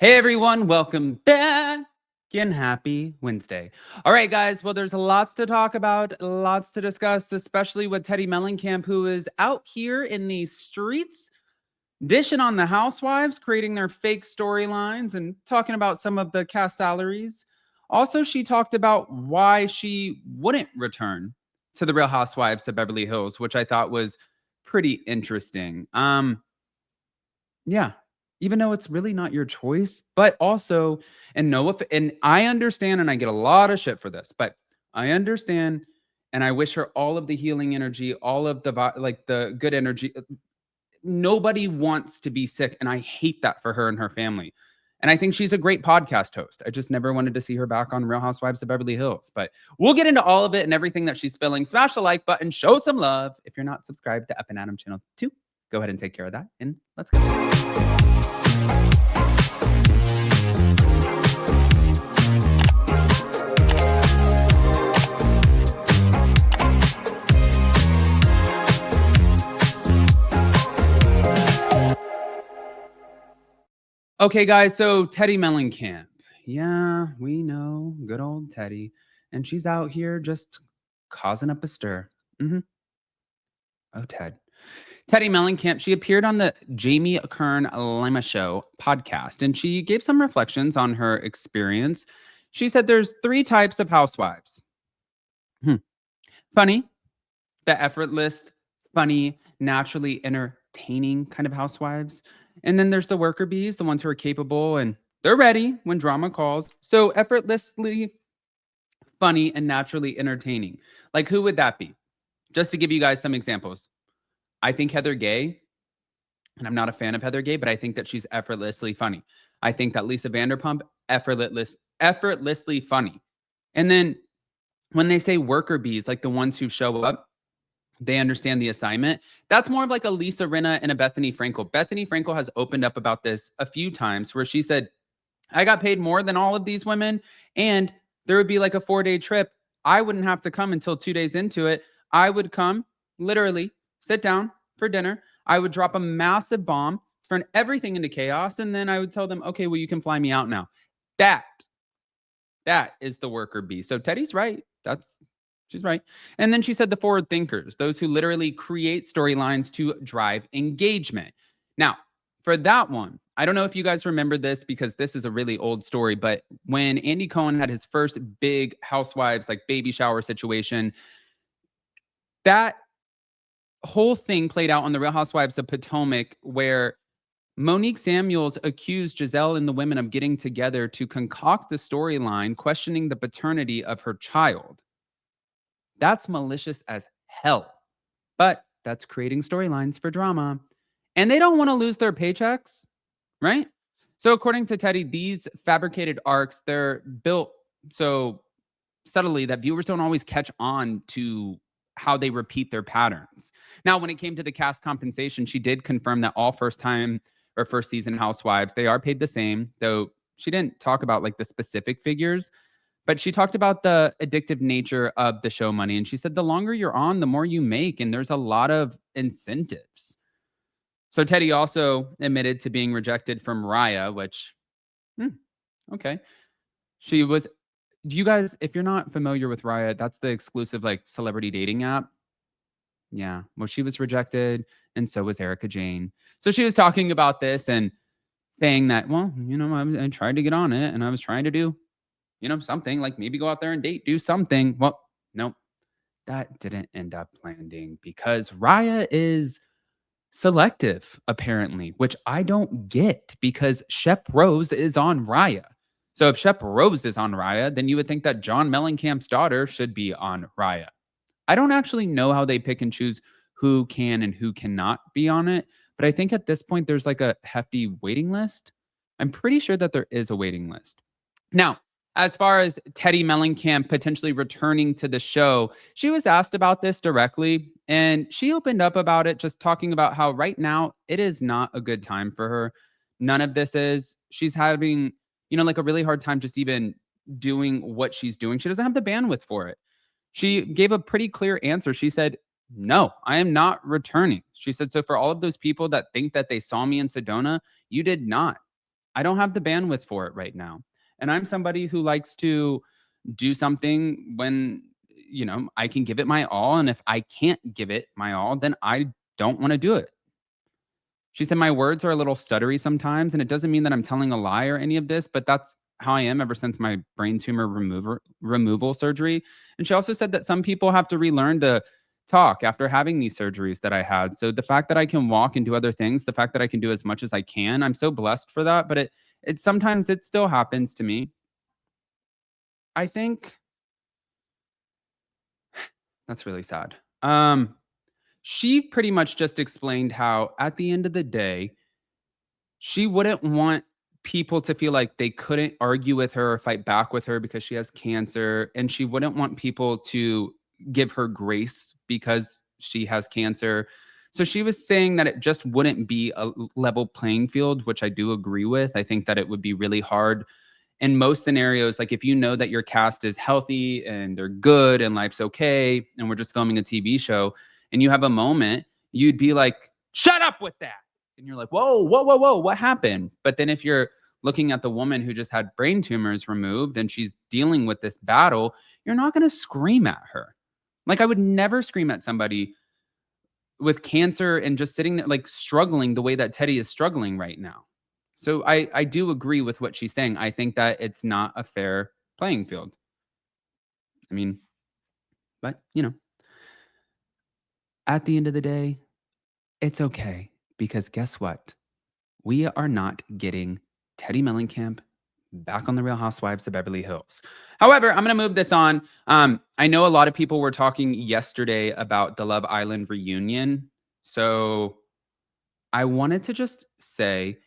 Hey everyone, welcome back and happy Wednesday. All right, guys. Well, there's lots to talk about, lots to discuss, especially with Teddi Mellencamp, who is out here in the streets dishing on the housewives, creating their fake storylines and talking about some of the cast salaries. Also, she talked about why she wouldn't return to the Real Housewives of Beverly Hills, which I thought was pretty interesting. Yeah. Even though it's really not your choice, but also, and I understand, and I get a lot of shit for this, but I understand, and I wish her all of the healing energy, all of the like the good energy. Nobody wants to be sick, and I hate that for her and her family. And I think she's a great podcast host. I just never wanted to see her back on Real Housewives of Beverly Hills. But we'll get into all of it and everything that she's spilling. Smash the like button, show some love. If you're not subscribed to Up and Adam channel 2, go ahead and take care of that. And let's go. Okay, guys, so Teddi Mellencamp. Yeah, we know, good old Teddi. And she's out here just causing up a stir. Oh, Ted. Teddi Mellencamp, she appeared on the Jamie Kern Lima Show podcast, and she gave some reflections on her experience. She said there's 3 types of housewives. Funny, the effortless, funny, naturally entertaining kind of housewives. And then there's the worker bees, the ones who are capable and they're ready when drama calls. So effortlessly funny and naturally entertaining. Like, who would that be? Just to give you guys some examples. I think Heather Gay, and I'm not a fan of Heather Gay, but I think that she's effortlessly funny. I think that Lisa Vanderpump, effortlessly funny. And then when they say worker bees, like the ones who show up, they understand the assignment. That's more of like a Lisa Rinna and a Bethany Frankel. Bethany Frankel has opened up about this a few times where she said, I got paid more than all of these women, and there would be like a 4-day trip. I wouldn't have to come until 2 days into it. I would come, literally, sit down for dinner. I would drop a massive bomb, turn everything into chaos, and then I would tell them, okay, well, you can fly me out now. That is the worker bee. So Teddi's right. She's right. And then she said the forward thinkers, those who literally create storylines to drive engagement. Now, for that one, I don't know if you guys remember this because this is a really old story, but when Andy Cohen had his first big housewives, like baby shower situation, that whole thing played out on the Real Housewives of Potomac, where Monique Samuels accused Giselle and the women of getting together to concoct the storyline, questioning the paternity of her child. That's malicious as hell. But that's creating storylines for drama. And they don't want to lose their paychecks, right? So according to Teddi, these fabricated arcs, they're built so subtly that viewers don't always catch on to how they repeat their patterns. Now, when it came to the cast compensation, she did confirm that all first season housewives, they are paid the same, though she didn't talk about like the specific figures. But she talked about the addictive nature of the show money. And she said the longer you're on, the more you make. And there's a lot of incentives. So Teddi also admitted to being rejected from Raya, which, okay. She was, do you guys, if you're not familiar with Raya, that's the exclusive like celebrity dating app. Yeah. Well, she was rejected and so was Erica Jane. So she was talking about this and saying that, well, I tried to get on it and I was trying to do something like maybe go out there and date, do something. Well, nope, that didn't end up landing because Raya is selective, apparently, which I don't get because Shep Rose is on Raya. So if Shep Rose is on Raya, then you would think that John Mellencamp's daughter should be on Raya. I don't actually know how they pick and choose who can and who cannot be on it, but I think at this point there's like a hefty waiting list. I'm pretty sure that there is a waiting list. Now, as far as Teddi Mellencamp potentially returning to the show, she was asked about this directly and she opened up about it, just talking about how right now it is not a good time for her. None of this is. She's having, like a really hard time just even doing what she's doing. She doesn't have the bandwidth for it. She gave a pretty clear answer. She said, no, I am not returning. She said, so for all of those people that think that they saw me in Sedona, you did not. I don't have the bandwidth for it right now. And I'm somebody who likes to do something when, I can give it my all. And if I can't give it my all, then I don't want to do it. She said, my words are a little stuttery sometimes. And it doesn't mean that I'm telling a lie or any of this, but that's how I am ever since my brain tumor removal surgery. And she also said that some people have to relearn to talk after having these surgeries that I had. So the fact that I can walk and do other things, the fact that I can do as much as I can, I'm so blessed for that. But it sometimes it still happens to me. I think that's really sad. She pretty much just explained how at the end of the day, she wouldn't want people to feel like they couldn't argue with her or fight back with her because she has cancer, and she wouldn't want people to give her grace because she has cancer. So she was saying that it just wouldn't be a level playing field, which I do agree with. I think that it would be really hard in most scenarios. Like if you know that your cast is healthy and they're good and life's okay, and we're just filming a TV show, and you have a moment, you'd be like, shut up with that. And you're like, whoa, whoa, whoa, whoa, what happened? But then if you're looking at the woman who just had brain tumors removed and she's dealing with this battle, you're not going to scream at her. Like I would never scream at somebody with cancer and just sitting there like struggling the way that Teddi is struggling right now. So I do agree with what she's saying. I think that it's not a fair playing field. I mean, but at the end of the day, it's okay because guess what? We are not getting Teddi Mellencamp back on the Real Housewives of Beverly Hills. However, I'm going to move this on. I know a lot of people were talking yesterday about the Love Island reunion. So I wanted to just say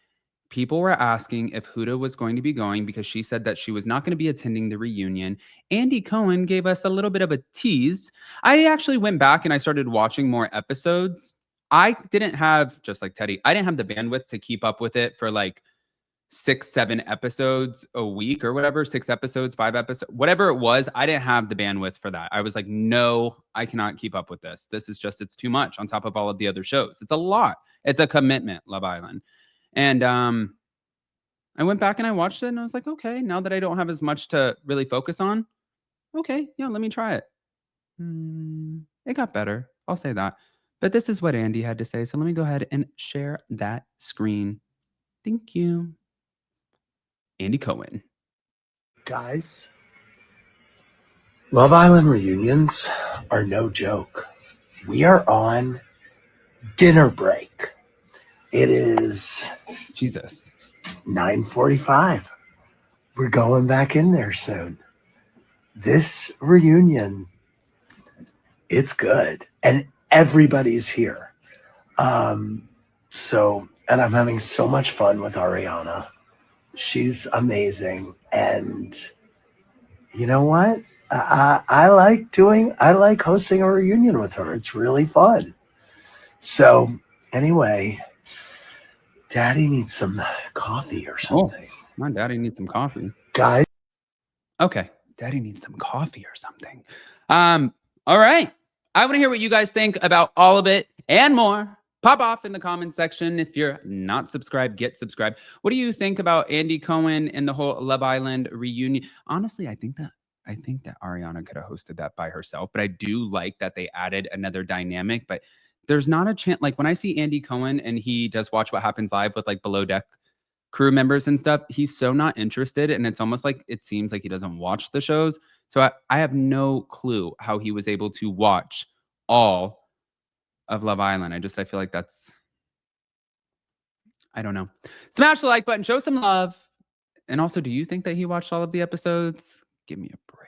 people were asking if Huda was going to be going because she said that she was not going to be attending the reunion. Andy Cohen gave us a little bit of a tease. I actually went back and I started watching more episodes. I didn't have, just like Teddi, I didn't have the bandwidth to keep up with it for like 6, 7 episodes a week or whatever, 6 episodes, 5 episodes, whatever it was. I didn't have the bandwidth for that. I was like, no, I cannot keep up with this. This is just, it's too much on top of all of the other shows. It's a lot. It's a commitment, Love Island. And I went back and I watched it and I was like, okay, now that I don't have as much to really focus on, okay, yeah, let me try it. It got better. I'll say that. But this is what Andy had to say. So let me go ahead and share that screen. Thank you. Andy Cohen. Guys, Love Island reunions are no joke. We are on dinner break. It is Jesus. 9:45. We're going back in there soon. This reunion, it's good. And everybody's here. And I'm having so much fun with Ariana. She's amazing. And you know what? I like hosting a reunion with her. It's really fun. So anyway, Daddy needs some coffee or something. Oh, my daddy needs some coffee. Guys. Okay. Daddy needs some coffee or something. All right. I want to hear what you guys think about all of it and more. Pop off in the comment section. If you're not subscribed, get subscribed. What do you think about Andy Cohen and the whole Love Island reunion? Honestly, I think that Ariana could have hosted that by herself, but I do like that they added another dynamic. But there's not a chance. Like when I see Andy Cohen and he does Watch What Happens Live with like Below Deck crew members and stuff, he's so not interested. And it's almost like it seems like he doesn't watch the shows. So I have no clue how he was able to watch all of Love Island. I feel like that's, I don't know. Smash the like button, show some love. And also, do you think that he watched all of the episodes? Give me a break.